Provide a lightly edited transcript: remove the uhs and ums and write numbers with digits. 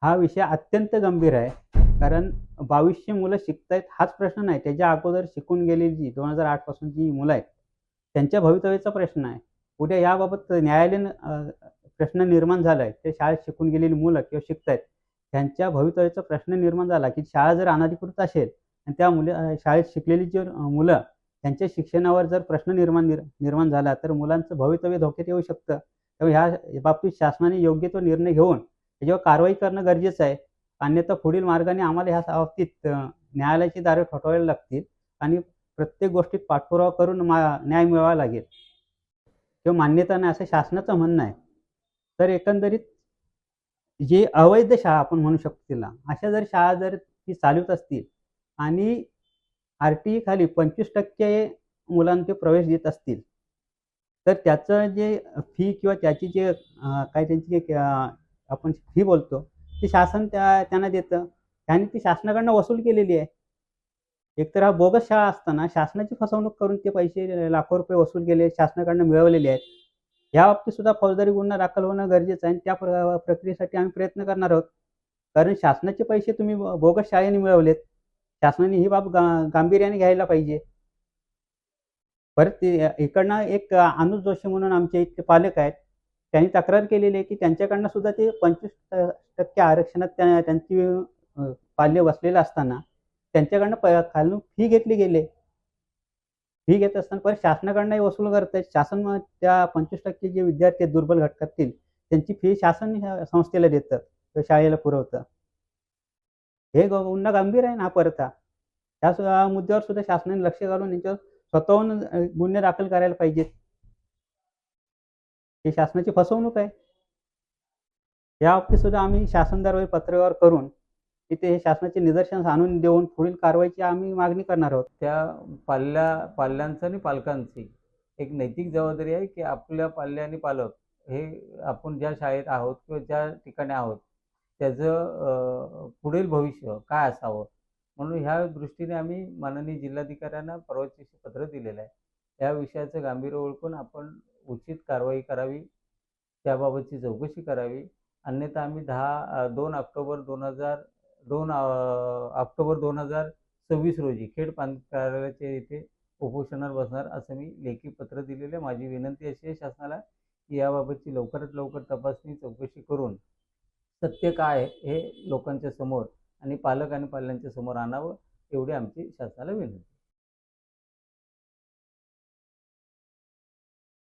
हा विषय अत्यंत गंभीर आहे. कारण 2200 मुलं शिकतायत हाच प्रश्न नाही. त्याच्या अगोदर शिकून गेलेली जी 2008 पासूनची जी मुलं आहेत, त्यांच्या भवितव्याचा प्रश्न आहे. उद्या याबाबत न्यायालयीन प्रश्न निर्माण झालाय. ते शाळेत शिकून गेलेली मुलं किंवा शिकतायत, त्यांच्या भवितव्याचा प्रश्न निर्माण झाला, की शाळा जर अनधिकृत असेल आणि त्या शाळेत शिकलेली जी मुलं त्यांच्या शिक्षणावर जर प्रश्न निर्माण झाला, तर मुलांचं भवितव्य धोक्यात येऊ शकतं. त्यामुळे ह्या बाबतीत शासनाने योग्य तो निर्णय घेऊन त्याच्यावर कारवाई करणं गरजेचं आहे. अन्यथा पुढील मार्गाने आम्हाला ह्या बाबतीत न्यायालयाची दारे ठोठावायला लागतील आणि प्रत्येक गोष्टीत पाठपुरावा करून न्याय मिळवावा लागेल किंवा मान्यता नाही असं शासनाचं म्हणणं आहे. तर एकंदरीत जे अवैध शाळा आपण म्हणू शकतो तिला, अशा जर शाळा जर ती चालवत असतील आणि आर-टी-ई खाली 25% मुलांना ते प्रवेश देत असतील, तर त्याचं जे फी किंवा त्याची जे काय त्यांची एक आपण फी बोलतो, ती शासन त्यांना देतं. त्याने ती शासनाकडनं वसूल केलेली आहे. एकतर हा बोगस शाळा असताना शासनाची फसवणूक करून ते पैसे लाखो रुपये वसूल केले, शासनाकडनं मिळवलेले आहेत. या बाबतीत सुद्धा फौजदारी गुन्हा दाखल होणं गरजेचं आहे आणि त्या प्रक्रियेसाठी आम्ही प्रयत्न करणार आहोत. कारण शासनाचे पैसे तुम्ही बोगस शाळेने मिळवलेत. शासनाने ही बाब गांभीर्याने घ्यायला पाहिजे. परत ते इकडनं एक अनुज जोशी म्हणून आमचे इथले पालक आहेत. त्यांनी तक्रार केलेली आहे, की त्यांच्याकडनं सुद्धा ते 25% आरक्षणात त्यांची पाल्य बसलेलं असताना त्यांच्याकडनं खालून फी घेतली गेली. फी घेत असताना परत शासनाकडनंही वसूल करतायत. शासन मग त्या 25% जे विद्यार्थी आहेत दुर्बल घटकातील त्यांची फी शासन संस्थेला देतं किंवा शाळेला पुरवतं. हे गुन्हा गंभीर आहे ना परत हा. त्या मुद्द्यावर सुद्धा शासनाने लक्ष घालून यांच्यावर स्वतःहून गुन्हे दाखल करायला पाहिजेत. ही शासनाची फसवणूक आहे. या बाबतीत सुद्धा आम्ही शासन दरबारी पत्रव्यवहार करून तिथे हे शासनाचे निदर्शनास आणून देऊन पुढील कारवाईची आम्ही मागणी करणार आहोत. त्या पाल्यांचं आणि पालकांची एक नैतिक जबाबदारी आहे, की आपल्या पाल्य आणि पालक हे आपण ज्या शाळेत आहोत किंवा ज्या ठिकाणी आहोत त्याचं पुढील भविष्य काय असावं, म्हणून ह्या दृष्टीने आम्ही माननीय जिल्हाधिकाऱ्यांना परवाच्या दिवशी पत्र दिलेलं आहे. या विषयाचं गांभीर्य ओळखून आपण उचित कारवाई करावी, त्याबाबतची चौकशी करावी. अन्यथा आम्ही 2 ऑक्टोबर 2026 रोजी खेड प्रांत कार्यालयाच्या इथे उपोषणावर बसणार असं मी लेखी पत्र दिलेलं आहे. माझी विनंती अशी आहे शासनाला, की याबाबतची लवकरात लवकर तपासणी चौकशी करून सत्य काय हे लोकांच्या समोर आणि पालक आणि पाल्यांच्या समोर आणावं, एवढी आमची शासनाला विनंती.